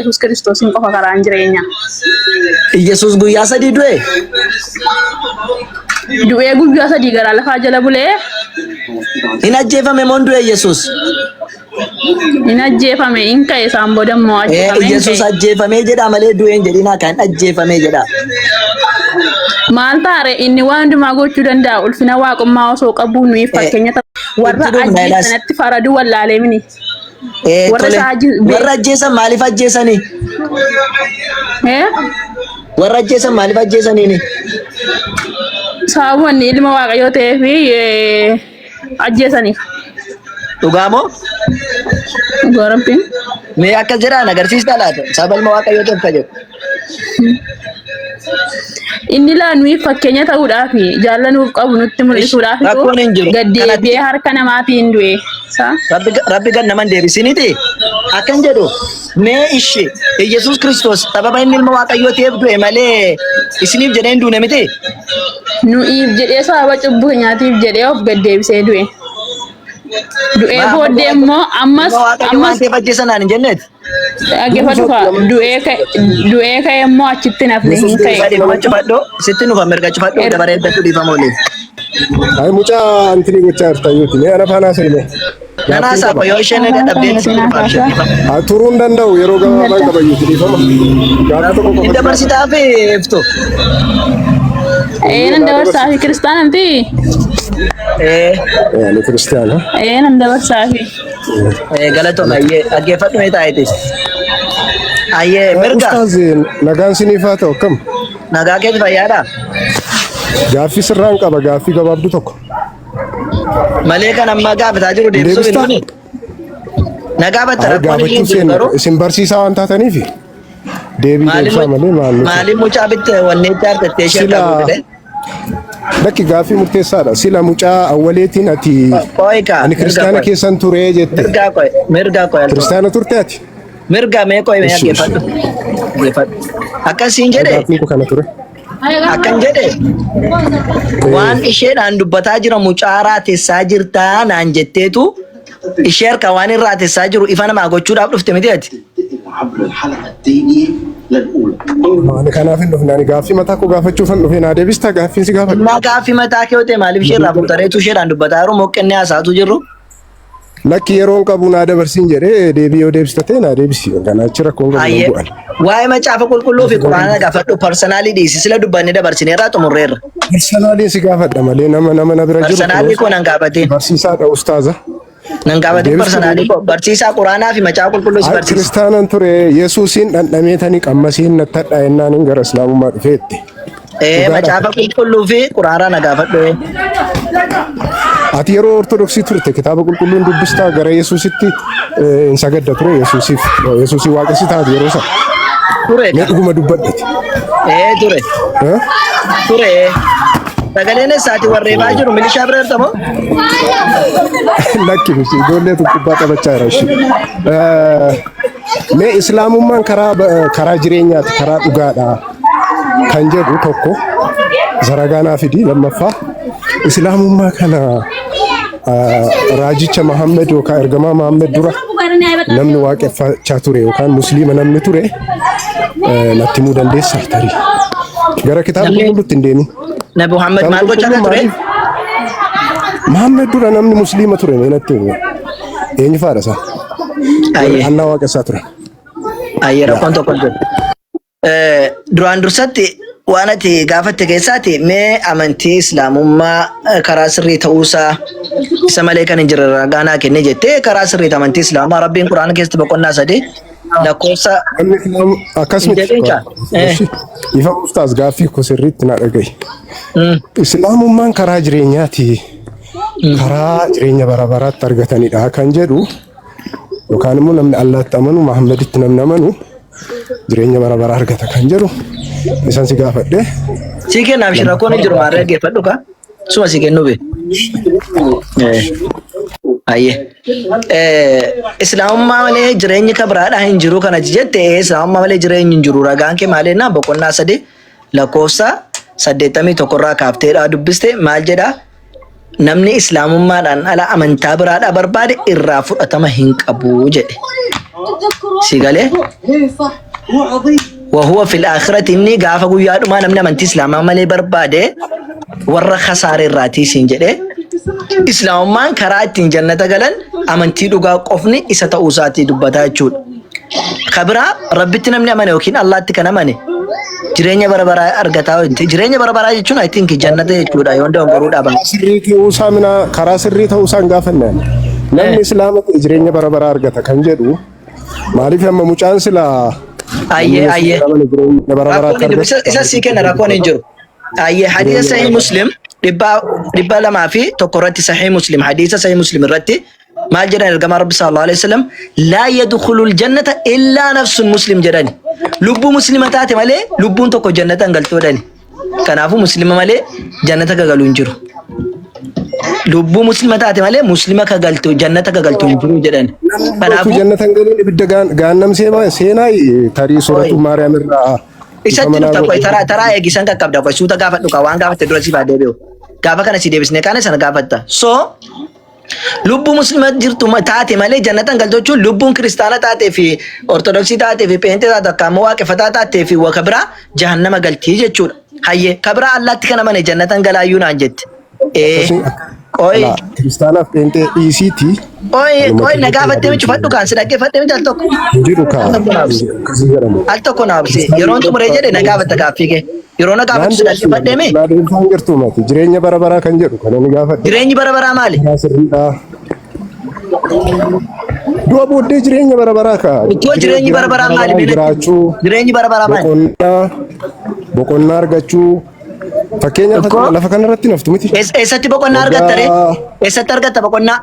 Yesus Kristos in qofa karaa jireenya. Yesus guyyaa sadii du'e. Du'ee guyyaa sadii gara lafaa jala bulee. Hin ajjeefame moo du'e Yesus? Hin ajjeefame in ka'e isaan booda immoo ajjeefame. Yesus ajjeefamee jedha malee du'e hin jedhina kan ajjeefamee jedha. Maal taare inni waan hundumaa gochuu danda'a ulfina waaqummaa osoo qabuu nuyi fakkeenya warra ajjeesanatti faraduu wallaalee mini. Warra ajjeesan maaliif ajjeesanii? Warra ajjeesan maaliif ajjeesanii? Sababoonni ilma waaqayyoo ta'ee fi ajjeesaniif. Dhugaa moo? Gorabbiin. Mee akka jedhaan agarsiistaa laata? Sababa ilma waaqayyoo ta'eef ka jedhu. Inni laanuu fakkeenya ta'uudhaaf jaallanuuf qabu nutti mul'isuudhaaf gaddeebi'ee harka namaatiin du'e. Rabbi gad naman deebisiniti akkan jedhu mee ishee Yesus Kristos sababa inni ilma waaqayyoo ta'eef du'e malee isiniif jedhee hin duune miti. Nu'iif jedhee sababa cubbuu keenyaatiif jedhee of gaddeebisee du'e. Du'ee booddee immoo ammas ajjeesanaan hin jenneeti. Dhaggeeffatu du'ee ka'e immoo achitti nafne hin ka'e. Sitti nufa mirga cufadhu dabaree eeggatu dhiifama olee. Ay mucaa antini gochaa jirta yuuti mee ana faanaa seene. Nanaa saapa yoo isheen dhabdeen sitti nufa abshee. Turuu hin danda'u yeroo gabaabaa qaba yuuti dhiifama. Gaafa tokko qofa. Dabarsitaa fi iftu. Nan dabarsaa fi kiristaanamti. Ani kiristaana. Nan dabarsaa fi. Galatoom ayyee dhaggeeffadhu mee taa'eetis. Ayyee mirga. Ustaazi nagaan siniif haa ta'u akkam? Nagaa keeti fayyaadhaa? Gaaffii sirraan qaba gaaffii gabaabduu tokko. Malee kan amma gaafataa jiru deebisuu hin dhufe. Nagaa batta rakkoon hin jiru garuu. Isin barsiisaa waan taataniifi. Deebii deebisaa malee maal? Maaliif mucaa bitte wanneen jaartattee ishee qabu jedhee? Dakki gaaffii murteessaadha. Sila mucaa awwaleetiin ati ani kiristaana keessan ture jette. Mirgaa qoy. Kiristaana turte ati? Mirgaa mee qoy mee dhaggeeffadhu. Akkasiin jedhee? Gaaffii kana ture. Akkan jedhee waan isheedhaan dubbataa jira mucaa raatessaa jirtaa naan jetteetu ishee harka waan irraa raatessaa jiru ifa namaa gochuudhaaf dhufte miti ati. Maali kanaaf hin dhufne ani gaaffii mataa koo gaafachuuf hin dhufne naa deebistaa gaaffiin si gaafadhu. Naa gaaffii mataa kee ta'e maaliif ishee irraa fuutareetu isheedhaan dubbataa jiru moqqennee haasaatu jirru. Lakki yeroon qabu naa dabarsiin jedhee deebii yoo deebistate naa deebisi kana achi rakkoon qabu bu'an. Waa'ee macaafa qulqulluu fi quraana gaafadhu parsanaalii dhiisi sila dubbannee dabarsineerraa xumurreerra. Parsanaalii si gaafadha malee nama na bira jiru. Parsanaalii koo nan gaafateen. Barsiisaadha ustaaza. Nan gaafateen parsanaalii koo barsiisaa quraanaa fi macaafa qulqulluu si barsiisa. Kiristaanan ture Yesuusiin dhandhameetanii qammasiin nattadha ennaan hin gara islaamummaa dhufeetti. Macaafa qulqulluu fi quraanaa na gaafadhu. Ati yeroo ortodoksii turte kitaaba qulqulluun dubbistaa gara Yesuusitti hin sagadda ture Yesuusii waaqessitaa yeroo sana. Ture. Mee dhuguma dubbadhati. Ture. Ture. Sagaleen isaati warreebaa jiru milishaa bira jirtamoo? Lakki miti ijoolleetu kubbaa taphachaa jira ishee. Mee islaamummaan karaa jireenyaati karaa dhugaadhaa kan jedhu tokko zaragaanaa fidi lammaffaa islaamummaa kana raajicha Muhammad yookaan ergamaa Muhammad dura namni waaqeffachaa ture yookaan musliima namni ture natti himuu dandeessaa tarii gara kitaaba qulqulluutti hin deemin. Nabi Muhammad maal gochaa ture? Muhammad dura namni musliima ture natti himu. Eenyu faadha isaa? Annaa waaqessaa ture. Ayyee rakkoon tokko jiru. Duraan dursatti waan ati gaafatte keessaati mee amantii islaamummaa karaa sirrii ta'uusaa isa malee kan hin jirre ragaanaa kennee jettee karaa sirriitti amantii islaamaa rabbiin quraana keessatti boqonnaa 3 lakkoofsa akkasumatti ifa ustaas gaaffii koo sirriitti na dhagahi. Islaamummaan karaa jireenyaati karaa jireenya bara baraatti argatanidha kan jedhu yookaan immoo namni Allaatti amanu Muhammaditti namni amanu jireenya bara bara argata kan jedhu isan si gaafadhe. Si kennaaf shirakoon hin jiru maarree geeffadhu ka suma si kennu be. Islaamummaa malee jireenyi ka biraadhaa hin jiru kana jette islaamummaa malee jireenyi hin jiru ragaan kee maalennaa boqonnaa 3 lakkoofsa 81 irraa kaafteedhaa dubbiste maal jedhaa namni islaamummaadhaan ala amantaa biraadhaa barbaade irraa fudhatama hin qabu jedhe. سيقاله وهو في الآخرة إني قافة قيادو ما نمنا من تسلام مالي برباده ورّا خسار الراتي سنجده إسلام مان كرات جنة قلن أمنتي دوغا قفني إسا تأوساتي دبتا جود خبرا ربتنا من أماني وكين الله تكنا ماني jireenya bara argataa jireenya bara jechuun I think jannata jechuudha yoo ndoo garuu dhaban sirriitii usaamina karaa sirrii ta'uu isaan gaafannaan namni islaama jireenya bara argata kan jedhu maaliif amma mucaan sila ayye isa sii kenna rakkoon hin jiru ayye hadiisa sahih muslim dhibba lamaa fi tokko irratti sahih muslim hadiisa sahih muslim irratti maal jedhan ergama rabbi sallallahu alaihi wasallam la yadkhulul jannata illa nafsun muslim jedhani lubbu muslima taate malee lubbuun tokko jannata galtoodhani kanaafu muslima malee jannata galu hin jiru lubbu muslima taate malee muslima ka galto jannata ka galto hin jiru jedhani kanaafu jannata galu ibidda gaannam seenaa tarii suratu maariyaam irraa isatti nuta koy tara eegisan qaqqabda koy suuta gaafadhu ka waan gaafatte dura si baadeebiyo gaafa kana si deebisne kana sana gaafatta so lubbu muslima jirtu taate malee jannatan galtochu lubbuun kristaana taate fi ortodoksii taate fi peente taate akkama waaqeffataa taate fi wa kabira jahannama galtii jechuudha hayye kabira allaatti kana mane jannatan galaayyuu naan jette oy kristaana peente ECT oy na gaafatte michu fadhu kan si dhaggeeffatte michu al tokko jiru ka al tokko naabsi yeroon xumure jedhe na gaafatta gaaffige yeroo na gaafattu si dhaggeeffatte mi kan jirtu mati jireenya bara kan jedhu kan ni gaafadde jireenyi bara maali dua booddee jireenya bara ka jireenyi bara maali jireenyi bara maali boqonnaa argachuu fakkeenyaaf lafa kanarratti naftu miti eessatti boqonnaa argatta eessatti argatta boqonnaa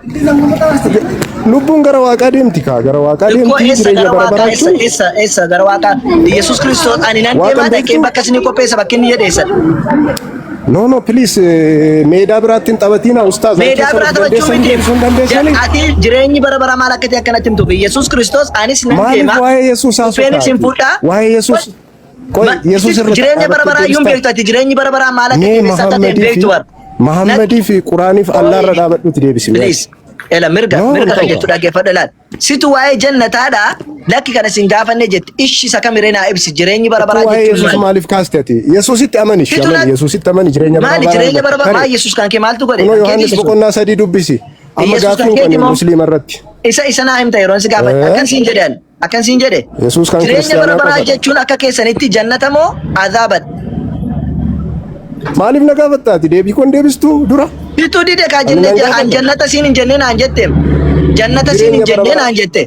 lubbuun gara waaqaa deemti ka gara waaqaa deemti jireenya bara eessa gara waaqaa Yesuus Kiristoos ani nan deemaa ta'e bakka isin qopheessa bakki inni jedheessa no please meedaa biraatti hin taphatina ustaaz meedaa biraatti taphachuu miti ati jireenyi bara maal akka ta'e akkanatti himtu Yesuus Kiristoos anis nan deemaa waa'ee Yesuus haasofaa waa'ee Yesuus Yesuus jireenya bara yuun beektu ati jireenyi bara maal akka ta'e beektu war Muhammadii fi Quraaniif Allah irra dhaabadhuuti deebisime please ela mirga kan jettu dhaggeeffadha laal situ waa'ee jannataadha lakki kana sin gaafanne jette ishi saka mirena ibsi jireenyi bara jechuun Yesuus maaliif kaastati Yesuusitti amani Yesuusitti amani jireenya bara maali jireenya bara Yesuus kan kee maaltu godhe Yohaannis boqonnaa 3 dubbisi amma gaaffiin kan musliima irratti isa naa himta yeroon si gaafadha akkan siin jedhe Yesuus kan jireenya bara jechuun akka keessanitti jannata moo azaabadha maaliif na gaafattaati deebii kon deebistu dura bitu dide ka jannata siin hin jenne naan jette jannata siin hin jenne naan jette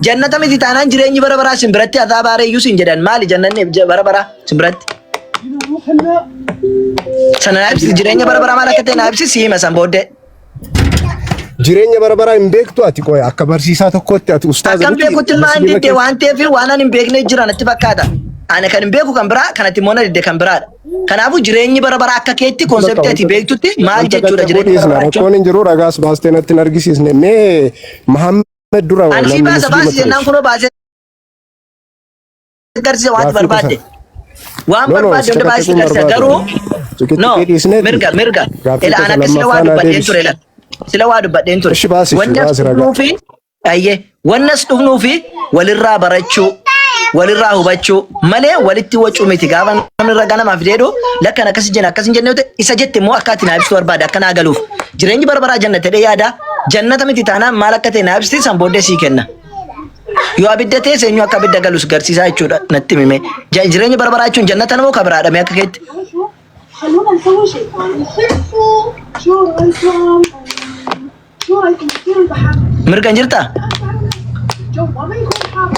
jannata miti taanaan jireenyi bara sin biratti azaabaare iyyuu siin jedhan maali jannanni bara sin biratti sana naabsi jireenya bara maal akka ta'e naabsi siima san booddee jireenya bara hin beektu ati qoya akka barsiisaa tokkotti ati ustaaza akkam beekutti maan didde waan ta'eef waan ani hin beekne jira natti fakkaata ana kan hin beeku kan biraa kanatti immoo na didde kan biraadha kanaafu jireenyi bara akka keetti konseptii ati beektutti maal jechuudha jireenyi bara rakkoon hin jiru ragaas baastee natti hin argisiisne mee Muhammed dura waan ani baasa jennaan kunoo baasee garsiisa waan barbaadde waan barbaadde hunda baasee garsiisa garuu no mirga ila ana akka sila waa dubbadheen ture la sila waa dubbadheen ture wannas dhufnuufi walirraa barachuu walirraa hubachuu malee walitti wacuu miti gaafa namni ragaa namaaf deedu lakkan akkasin jenne isa jette immoo akkaatii naa ibsitu barbaada akka naa galuuf jireenyi bara jannata dhee yaada jannata miti taanaan maal akka ta'e naa ibsiti san booddee sii kenna yoo abidda ta'e eenyu akka abidda galus garsiisaa jechuudha natti hime jireenyi bara jechuun jannata namoo kabiraadha mee akka keetti خلونا نسوي شيء يخفوا شو رايكم كثير البحر مرقا جرتا الجو ما يكون حار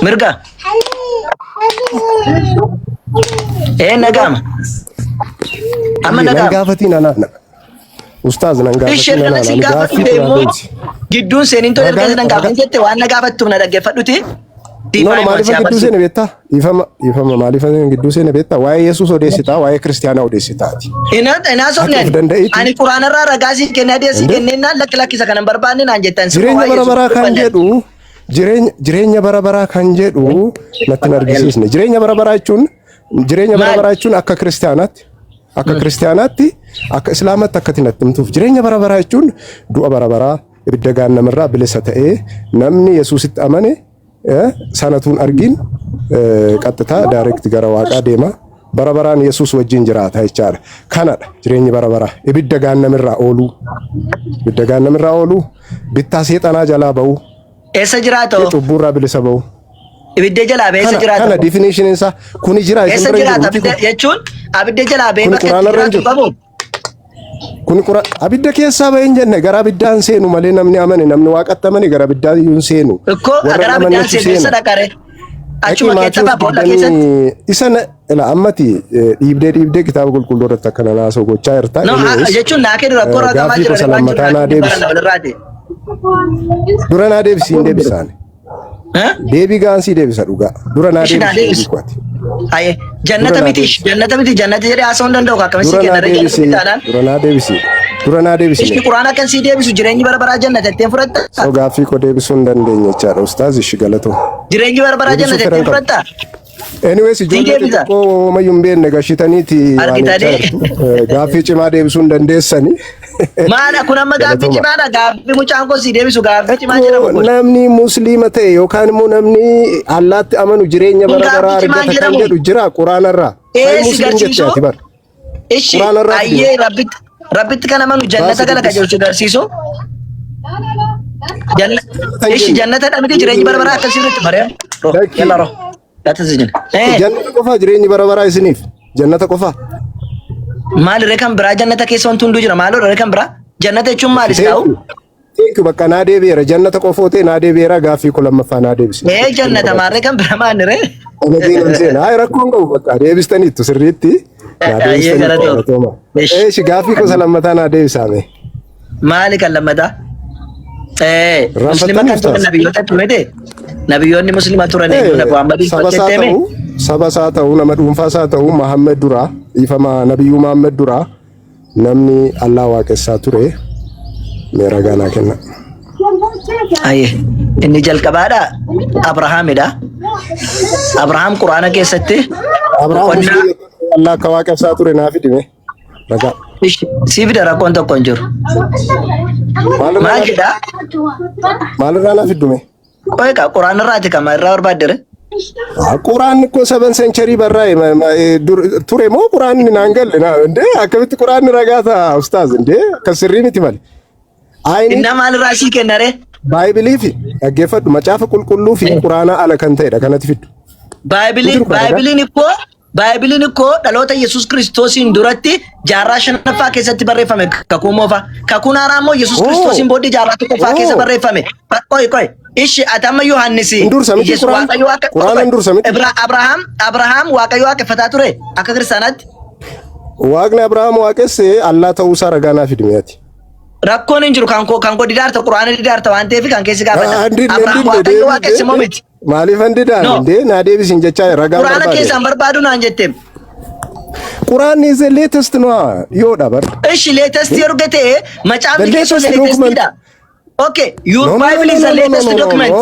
مرقا ايه نقام اما نقام قافتين انا استاذ نقام ايش انا سيقافت ديمو جدون سنين تو يركز نقام جت وانا قافتو نرجفتوتي No, maalifa gidduu seene beektaa? Ifama maalifa gidduu seene beektaa? Waa'ee Yesuus odeessitaa, waa'ee Kiristiyaanaa odeessitaati. Inaa somneen ani quraanarraa ragaa kennee adeessi kennennaan lakkisa kanan barbaanne naan jettan. Jireenya bara kan jedhu natti hin argisiisne. Jireenya bara jechuun akka Kiristiyaanaatti akka Islaamaatti akkatti natti himtuuf. Jireenya bara jechuun du'a bara ibidda gaannamirraa bilisa ta'ee namni Yesuusitti amane sanatuun argin qaxxitaa direct gara waaqaa deema barabaraan Yesuus wajjin jiraata jechaadha. Kanadha jireenyi barabaraa ibidda gaannamirraa ooluu bittaa seexanaa jalaa ba'u eessa jiraata cubburraa bilisa ba'u ibidda jalaa ba'e eessa jiraata kana definition isaa kuni jira eessa jiraata jechuun abidda jalaa ba'e bakka jiraatu qabu kun abidda keessaa ba'e jenne gara abiddaan seenu malee namni amane namni waaqatti amane gara abiddaan yuun seenu gara abiddaan seenu eessa dhaqare achuma keessa boolla keessatti isan ila ammati dhiibdee kitaaba qulqulluu irratti akkana naasoo gochaa jirta jechuun naakee dura korra gamaa jira dura naa deebisiin deebisaan deebii gaansii deebisa dhugaa dura naa deebisiin aye jannata miti jannata jedhee haasa'uu danda'u akkamitti kenna dura naa deebisi ishi quraana kan si deebisu jireenyi bara jannata ittiin fudhatta so gaaffii ko deebisuu hin dandeenye jechaadha ustaaz ishi galatoo jireenyi bara jannata ittiin fudhatta anyways ijoollee ko mayyuun beenne gashitaniiti gaaffii cimaa deebisuu hin dandeessani maadha kun amma gaaffii cimaadha gaaffii mucaan ko si deebisu gaaffii cimaa jedhamu namni musliima ta'e yookaan immoo namni Allaatti amanu jireenya bara argata kan jedhu jira quraanarraa musliim jechaati bar ishi ayyee rabbitti kan amanu jannata kana qajeelchu garsiisu ishi jannata dhamiti jireenyi bara akkasiirratti mari'am yalla ro jannata qofa jireenyi bara isiniif jannata qofa maal rekan bira jannata keessa wantu hunduu jira maal rekan bira jannata jechuun maal isaa'u Thank you bakka naa deebi'eera jannata qofoote naa deebi'eera gaaffii ko lammaffaa naa deebisi jannata maal rekan bira maal re ay rakkoon qabu bakka deebistaniittu sirriitti naa deebistaniittu shi gaaffii ko lammataa naa deebisaame maali kan lammataa muslima kan turan nabiyyoota turete nabiyyoonni muslima turan Muhammad fakkateme saba saa ta'u nama dhuunfaa saa ta'u Muhammad dura ifama nabiyyu Muhammad dura namni Allah waaqessaa ture meera gaanaa kenna aye inni jalqabaadha Abrahaamidha Abrahaam quraana keessatti Allah akka waaqessaa ture naaf hidime ragaa siif dara rakkoon tokko hin jiru maal jedha maalirraa naaf hiddume qoyqa quraana irraati kama irraa barbaaddere quraan ko 7 century barraa'e ture moo quraan naan galle inde akkamitti quraan ragaata ustaaz inde kasirrii miti mali inna maal raasii kennare baayibilii fi dhaggeeffadhu macaafa qulqulluu fi quraana ala kan ta'edha kanatti fiddu baaybiliin ikkoo dhaloota Yesuus Kiristoosiin duratti jaarraa shanaffaa keessatti barreeffame kakuu moofa kakuun haaraa immoo Yesuus Kiristoosiin booddee jaarraa tokkoffaa keessa barreeffame qoy ishi atama Yohannisi Abrahaam waaqayyo waaqeffataa ture akka kiristaanaatti waaqni Abrahaam waaqesse Allah ta'uu isaa ragaa naaf hidmeeti rakkoon hin jiru kan ko didaarta quraana didaarta waan ta'eef kan keessi gaafata Abrahaam waaqayyo waaqesse moo miti maaliif handidaan inde naa deebisin jechaa ragaa quraana keessaan barbaadu naan jetteem quraanni is the latest no yoo dabar ishi latest yerugate macaafni keessoo latestidha okay your bible is the latest document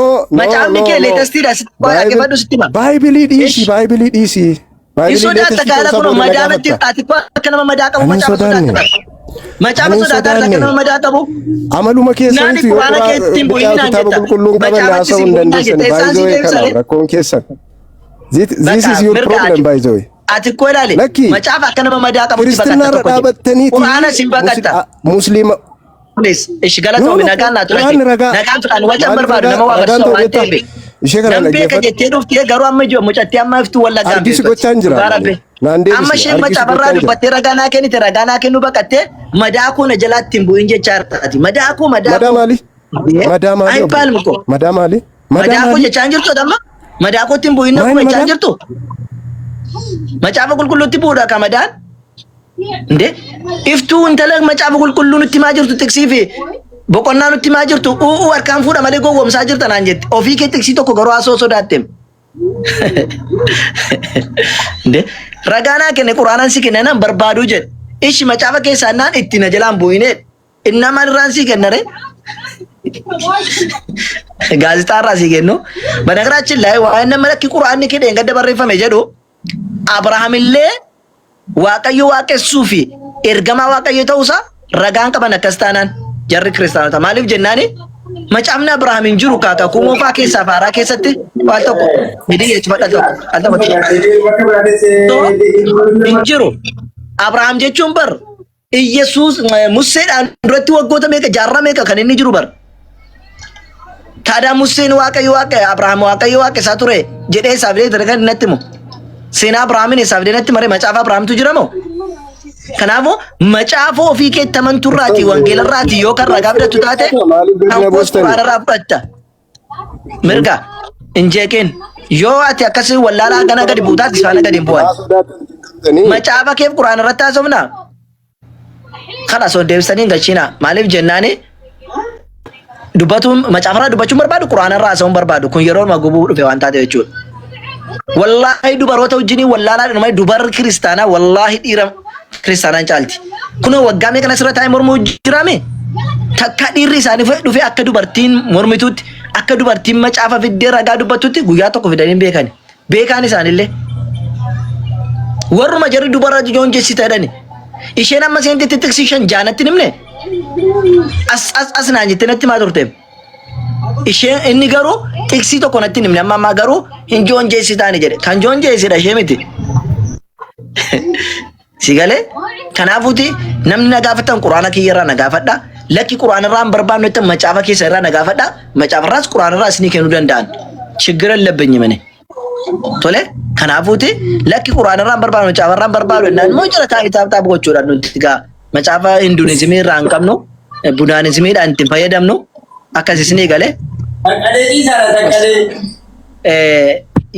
macaafni kee latestidha waaqeffadhu sittima bible dhiisi isu daata kaala kun madaamatti ati akka nama madaa qabu macaafa sodaata macaafa sodaata akka nama madaa qabu amaluma keessaniif yoo kitaaba qulqulluun qaban haasa'uu hin dandeessan baay'ee kana rakkoon keessan this is your problem by the way ati ko ilaale macaafa akka nama madaa qabu kiristaanaa dhaabattanii quraana sin baqatta musliima please ishi galatoome nagaan naa ture nagaan fudhan wajan barbaadu nama waa barsiisu waan ta'eef ishee kana dhaggeeffadhu jettee dhuftee garuu amma jiru mucatti amma iftu wallaggaa addisi gochaan jira amma isheen macaafarraa dubbattee ragaa naa kennite ragaa naa kennu baqattee madaa koo na jalaatti hin bu'in jechaa jirtaati madaa koo madaa maali ay paalmu ko madaa maali madaa koo jechaan jirtu amma madaa kootti hin bu'in na kuma jechaan jirtu macaafa qulqulluutti bu'uudha ka madaan inde iftuu intala macaafa qulqulluu nutti maa jirtu tiksii fi boqonnaa nutti maa jirtu harkaan fuudha malee gowwomsaa jirta naan jette ofii kee tiksii tokko garuu haasoo sodaatteem inde ragaanaa kenne quraanaan si kenne nan barbaaduu jedhe ishi macaafa keessaa naan itti na jalaan bu'ine inna maalirraan si kennare gaazexaarraa si kennu banagaraachin laayee waa'ee nama lakki quraanni kee dheengadda barreeffame jedhu Abrahaamillee waaqayyo waaqessuu fi ergamaa waaqayyo ta'uusaa ragaan qaban akkas taanaan jarri kiristaanota maaliif jennaani macaafni Abrahaam hin jiru kaaka kumoofaa keessaa faaraa keessatti waan tokko hidii jechuudha tokko hin jiru Abrahaam jechuun bar Iyesuus Museedhaan duratti waggoota meeqa jaarraa meeqa kan inni jiru bar taada Museen waaqayyo Abrahaam waaqayyo isaa ture jedhee isaaf illee kan natti mu seenaa Abrahaamin isaaf illee natti mare macaafa Abrahaamtu jira moo kanaafuu macaafa ofii keetti amanturraati wangeelarraati yoo kan ragaa fidatu taate kan quraanarraa fudhatta mirga injeeqeen yoo ati akkasii wallaalaa gana gadi buutaatti isaan gadi hin bu'an macaafa keef quraanarratti haasofna kana soo deebisanii galchina maaliif jennaani dubbatuun macaafarraa dubbachuun barbaadu quraanarraa haasa'uun barbaadu kun yeroo magubuu dhufe waan taate jechuudha wallahi dubaroota wajjinii wallaalaa dhumay dubarri kiristaanaa wallahi dhiira kiristaanaan caalti kun waggaa meeqa asirra taa'ee mormuu jiraame takka dhiirri isaanii dhufe akka dubartiin mormituutti akka dubartiin macaafa fiddee ragaa dubbattutti guyyaa tokko fidanii beekan isaanillee warruma jarri dubara joon jessita jedhani isheen amma seenti tiksishan jaanatti nimne as naan jettee natti maa turteef isheen inni garuu tiksi tokko natti nimne amma garuu hin joon jessitaani jedhe kan joon jessidha ishee miti Sigale kanaafuuti namni na gaafatan quraana kiyyarraa na gaafadha lakki quraanarraa hin barbaannu jettee macaafa keessa irraa na gaafadha macaafarraas quraanarraa isinii kennuu danda'an chigira labbeenyi mane tole kanaafuuti lakki quraanarraa hin barbaannu macaafarraa hin barbaannu jennaan immoo jira taa'ee taa'ee gochuudhaan nuti gaa macaafa hinduunizimii irraa hin qabnu budaanizimiidhaan ittiin fayyadamnu akkas isinii galee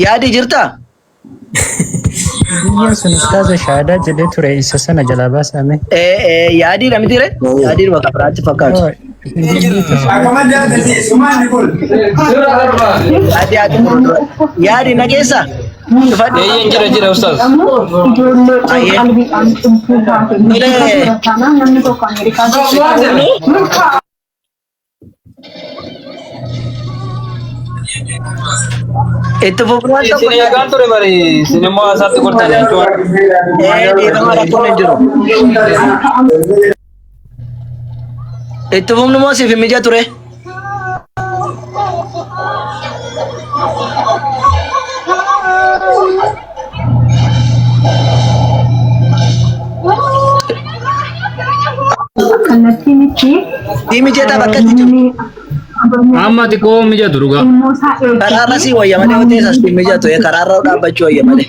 yaadi jirtaa? Biyya sun ustaaza shaadaa jedhee ture isa sana jalaa baasame. Yaadii dha mitire? Yaadii dhuma kabiraatti fakkaatu. Yaadii nageessa? Jira ustaaz. Itu fufuraan tokko Sini akan ture bari sini mau satu kurtan yang cuma. Dhiirama rakkoon hin jiru. Itti fufnu moo siif hin mijaa ture? Mijataa bakka itti jiru. Amma tiko mija duruga. Karaarra si wayya malee hojii isaas mijatu karaarra dhaabbachuu wayya malee.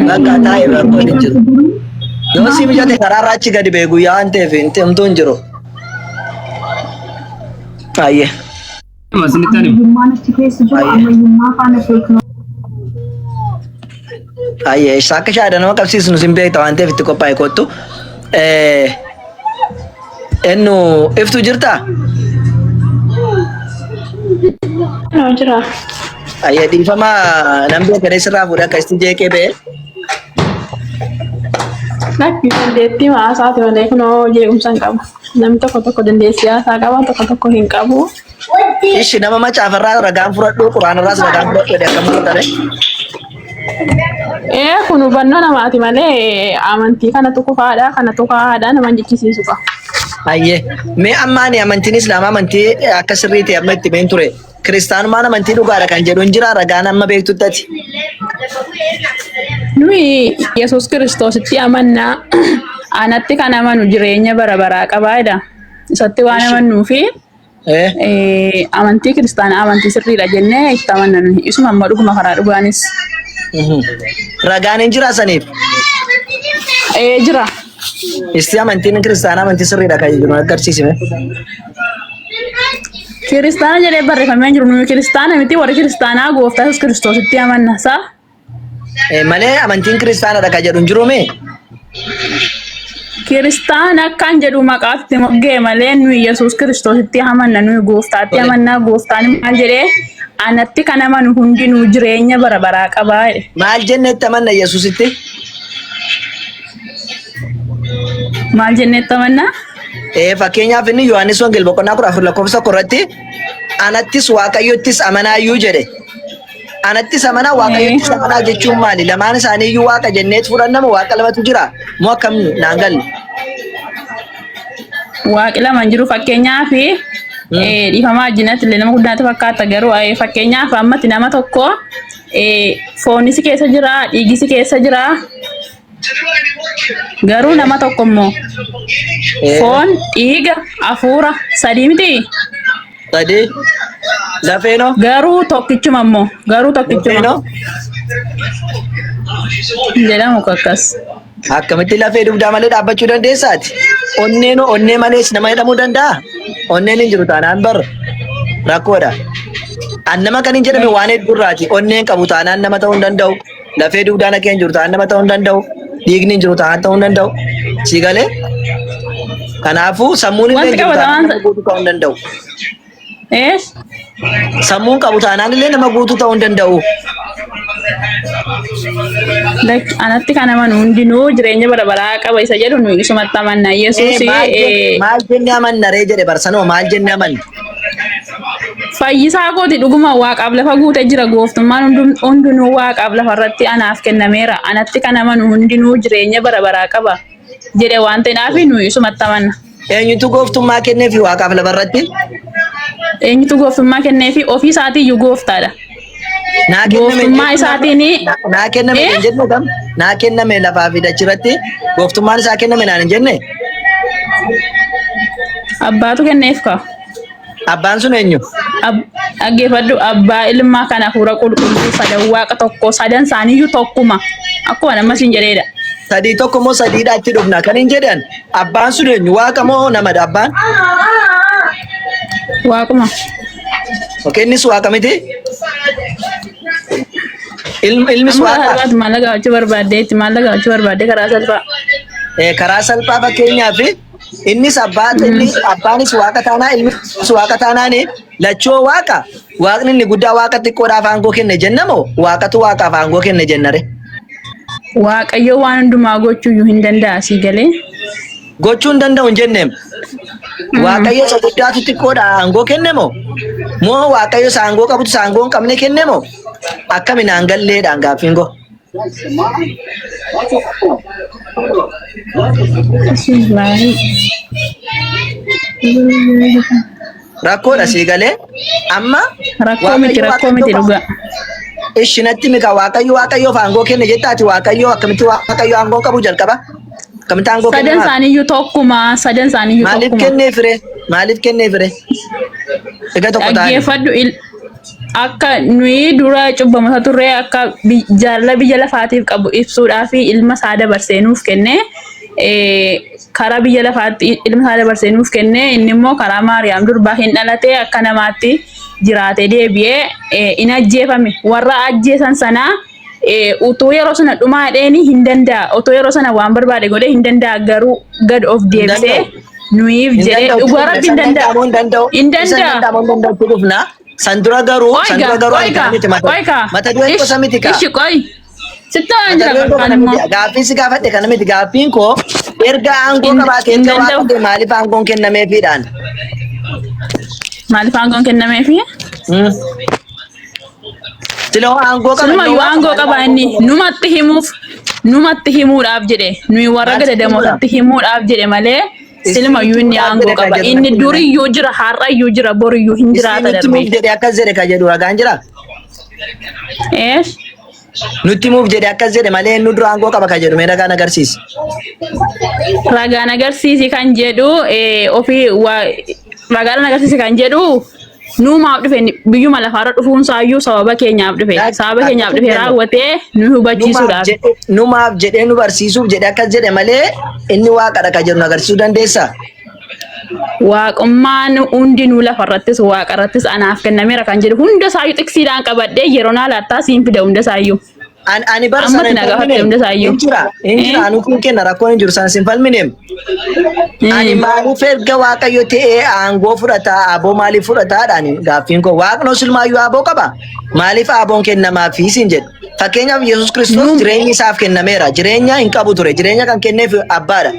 Bakka taa'ee rakkoon hin jiru. Yoo si mijate karaarra achi gadi bee guyyaa waan ta'eef himtuu hin jiru. Ayyee. Masini tani. Ayyee akka shaada nama qabsiisnu sin beekta waan ta'eef itti qophaa'e kottu. Ennu iftu jirta? Jira. Ayyee dhiifama nan beeka sirraa fuudhee akkasitti jeeqee ba'e. Lakki dandeettii haasaati malee kunoo jeequmsa hin qabu. Namni tokko dandeettii haasaa qaba tokko hin qabu. Ishi nama macaafarraa ragaan fudhadhu quraanarraas ragaan fudhadhu jedhee akkam fudhatame? Kun hubannoo namaati malee amantii kanatu kufaadha kanatu kaa'aadha nama jechisiisu qaba. Ayyee mee ammaani amantiin islaamaa amantii akka sirrii ta'e amma itti been ture kiristaanumaan amantii dhugaadha kan jedhu hin jira ragaan amma beektuttati. Nuyi Yesuus Kiristoositti amannaa anatti kan amanu jireenya bara baraa qabaadha. Isatti waan amannuu fi amantii kiristaanaa amantii sirriidha jennee itti amanna nuyi isuma amma dhuguma karaa dhugaanis. Ragaan hin jira saniif? Jira. Isti amantiin kiristaanaa amantii sirriidha kan jedhu agarsiisime. Kiristaana jedhee barreeffamee jiru nuyi kiristaana miti warri kiristaanaa gooftaa Yesuus Kiristoositti amanna saa. Malee amantiin kiristaanadha kan jedhu hin jiru mee? Kiristaana kan jedhu maqaatti moggee malee nuyi Yesuus Kiristoositti amanna nuyi gooftaatti amanna gooftaan maal jedhee anatti kan amanu hundinuu jireenya bara baraa qabaa. Maal jennetti amanna Yesuusitti? Maal jennetti amanna? Fakkeenyaaf inni Yohaannis Wangeelaa 14:4 irratti anattis Waaqayyottis amanaayyuu jedhe. anatti samana waaqayyotti samana jechuun maali? Lamaan isaanii iyyuu waaqa jenneet fudhannama waaqa lamatu jira moo akkam naan galle? Waaqi lama jiru fakkeenyaaf dhiifamaa ajjinatti illee nama guddaatti fakkaata garuu fakkeenyaaf ammatti nama tokko foonisi keessa jira dhiigisi keessa jira garuu nama tokko immoo foon dhiiga hafuura sadii miti. Sadii lafeenoo garuu tokkichuma immoo garuu tokkichuma jedhamu kakkas. Akkamitti lafee dugdaa malee dhaabbachuu dandeessaati? Onnee malees nama hidhamuu danda'a? Onneen hin jiru taanaan bar rakkoodha. An nama kan hin jedhame waan hedduurraati. Onneen qabu taanaan nama ta'uu hin danda'u. Lafee dugdaan akka hin jiru taanaan nama ta'uu hin danda'u. Dhiigni hin jiru taanaan ta'uu hin danda'u. Si galee? Kanaafuu sammuun illee hin jiru taanaan nama guutuu ta'uu hin danda'u. Sammuun qabu taanaan illee nama guutuu ta'uu hin danda'u. Anatti kan amanu hundinuu jireenya bara baraa qaba isa jedhu nuyi isumatti amanna. Yesuus maal jennee amanna ree jedhe barsanoo maal jennee amanna? Fayyisaa kooti dhuguma waaqaaf lafa guutee jira gooftummaan hundinuu waaqaaf lafa irratti anaaf kennameera. Anatti kan amanu hundinuu jireenya bara baraa qaba jedhe waan ta'eef nuyi isumatti amanna. Eenyutu gooftummaa kenneefi waaqaaf lafa irratti? Eenyutu gooftummaa kenneefi ofii isaatii iyyuu gooftaadha. Gooftummaa isaatiin naa kenname hin jenne kam? Naa kenname lafaa fi dachirratti gooftummaan isaa kenname naan hin jenne? Abbaatu kenneef ka. Abbaan sun eenyu? Dhaggeeffadhu abbaa ilmaa kana hafuura qulqulluu sadan waaqa tokko sadan isaaniiyyuu tokkuma akkuma nama siin jedheedha. Sadii tokko moo sadiidha itti dhufna kan hin jedhan abbaan sun eenyu waaqa moo namadha abbaan? Waaquma. Okey innis waaqa miti? Ilmis waaqa? Maal gaafachuu barbaaddeetti maal gaafachuu barbaadde karaa salphaa. Karaa salphaa fakkeenyaaf innis abbaanis waaqa taanaa ilmis waaqa taanaan lachoo waaqa waaqni inni guddaa waaqa xiqqoodhaaf aangoo kenne jennamoo waaqatu waaqaaf aangoo kenne jennare? Waaqayyo waan hundumaa gochuu hin danda'a si galee. Gochuu hin danda'u hin jenneem. Waaqayyo isa guddaatu xiqqoodha aangoo kennemoo? Moo waaqayyo isa aangoo qabutu isa aangoo hin qabne kennemoo? Akkamiin aangalleedhaan gaaffiin koo? Rakkoodha sii galee amma rakkoo miti dhugaa. Ishinatti mika waaqayyoof aangoo kenne jettaati waaqayyo akkamitti waaqayyo aangoo qabu jalqaba? Akkamitti aangoo kenne? Sadan isaaniiyyuu tokkuma sadan isaaniiyyuu tokkuma. Maaliif kenneef ree? Egaa tokko taa'ee. Dhaggeeffadhu akka nuyi dura cubbamata turre akka jaalala biyya lafaatiif qabu ibsuudhaaf ilma isaa dabarsee nuuf kenne. Karaa biyya lafaatti ilma isaa dabarsee nuuf kenne inni immoo karaa Maariyaam durbaa hin dhalate akka namaatti jiraatee deebi'ee in ajjeefame warra ajjeesan sana utuu yeroo sana dhumaa dheeni hin danda'a utuu yeroo sana waan barbaade godhe hin danda'a garuu gad of deebisee nuyiif jedhee dhugaa rabbi hin danda'a hin danda'a. Sandura garuu mata du'een gosa miti kaa. Ishi qoy. Sitta waan jira kan immoo. Gaaffii si gaafadhe kana miti gaaffiin koo erga aangoo qabaatee erga waaqote maaliif aangoon kennameefiidhaan? Maaliif aangoon kennameefi? Siloo aangoo qaba. Siluma aangoo qaba inni numatti himuudhaaf jedhe nuyi warra gadadamootatti himuudhaaf jedhe malee. Silma yuuni aangoo qaba inni duriyyuu jira har'ayyuu jira boriyyuu hin jiraata darbee. Nutti muuf jedhee akkas jedhe ka jedhu ragaan jira? Nutti muuf jedhee akkas jedhe malee inni dura aangoo qaba ka jedhu mee ragaan agarsiisi. Ragaan agarsiisi kan jedhu ofii ragaan agarsiisi kan jedhu nuumaaf dhufe biyyuma lafaarra dhufuun saayyuu sababa keenyaaf dhufe sababa keenyaaf dhufe raawwatee nu hubachiisuudhaaf. Nuumaaf jedhee nu barsiisuuf jedhee akkas jedhe malee inni waaqadha ka jedhu nu agarsiisuu dandeessaa? Waaqummaan hundinuu lafarrattis waaqarrattis anaaf kennameera kan jedhu hunda saayyuu xiqsiidhaan qabadhee yeroo naa laattaa siin fida hunda saayyuu. Ani barsa injira anu kun kenna rakkoon injiru san sin falmineem. Ani maaliif erga waaqayyo ta'ee aangoo fudhata aboo maaliif fudhataadhaan gaaffiin koo waaqni sulmaayyuu aboo qaba maaliif aboon kennamaafii sin jedhu. Fakkeenyaaf Yesuus Kiristoos jireenyi isaaf kennameera jireenya hin qabu ture jireenya kan kenneef abbaadha.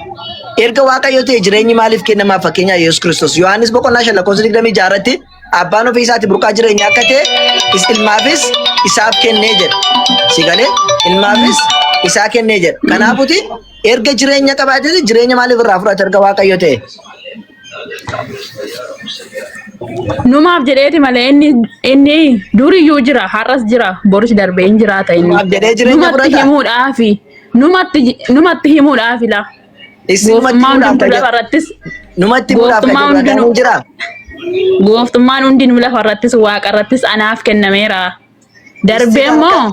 Erga waaqayyo ta'ee jireenyi maaliif kennamaaf fakkeenyaaf Yesuus Kiristoos Yohaannis boqonnaa 5:26 irratti abbaan ofii isaati burqaa jireenya akka ta'e ilmaafis isaaf kennee jedha. Si galee ilmaafis isaa kennee jedha. Kanaafuuti erga jireenya qabaatee jireenya maaliif irraa fudhata erga Waaqayyo ta'e? Numaaf jedheeti malee inni duriyyuu jira har'as jira boris darbee hin jiraata inni. Numaaf jedhee jireenya fudhata. Numatti himuudhaafi la. Gooftummaan hundinuu lafarrattis waaqarrattis anaaf kennameera. Darbee immoo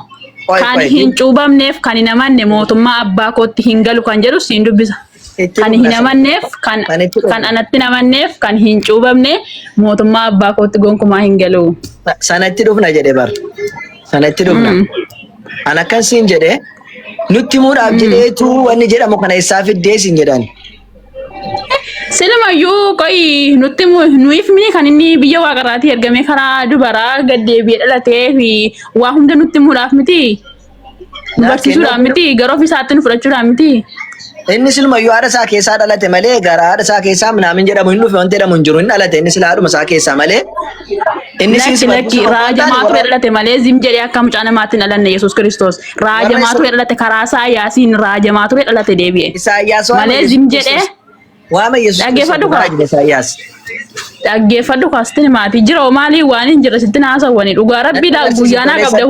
kan hin cuubamneef kan hin amanne mootummaa abbaa kootti hin galu kan jedhu siin dubbisa. Kan hin amanneef kan anatti namanneef kan hin cuubamne mootummaa abbaa kootti gonkumaa hin galu. Sanatti dhufna jedhe bar. Sanatti dhufna. Ana kan siin jedhe nutti muudhaaf jedheetu wanni jedhamu kana isaa fiddee siin jedhan. Silumayyuu qoyi nutti nuuf mini kan inni biyya waaqarraatii ergamee karaa dubaraa gaddeebi'ee dhalatee fi waa hunda nutti muudhaaf miti. Nu barsiisuudhaaf miti gara ofiisaatti nu fudhachuudhaaf miti. Inni silumayyuu haadha isaa keessaa dhalate malee gara haadha isaa keessaa minaamin jedhamu hin dhufe wanti jedhamu hin jiru hin dhalate inni sila haadhuma isaa keessaa malee. Inni lakki raajamaatu dhalate malee zim jedhee akka mucaa namaatti dhalanne Yesuus Kiristoos. Raajamaatu dhalate karaa Isaayyaasiin raajamaatu dhalate deebi'e. Isaayyaas malee zim jedhee. Waama Yesuus Kiristoos. Dhaggeeffadhu kaastiin maatii jira maalii waan hin jirre sitti naasawwani dhugaa rabbiidhaan guyyaanaa qabda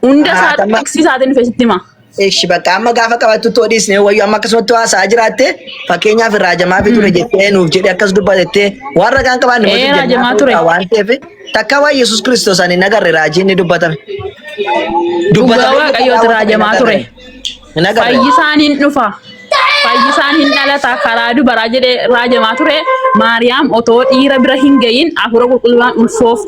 hundasaa dhaqsiisaatiin feesitti hima. Eeshi bakka amma gaafa qabattu toodhisne wayyu amma akkasumatti haasaa jiraatte fakkeenyaaf raajamaa fi ture jettee nuuf jedhe akkas dubbatettee waan ragaan qabaanne raajamaa ture waan ta'eef takka waan Yesuus Kiristoos ani nagarre raajii inni dubbatame. Dhugaa Waaqayyooti raajamaa ture. Fayyisaan hin dhufa. Fayyisaan hin dhalata karaa dubaraa jedhee raajamaa ture. Maariyaam otoo dhiira bira hin gayin hafuura qulqulluudhaan ulfoof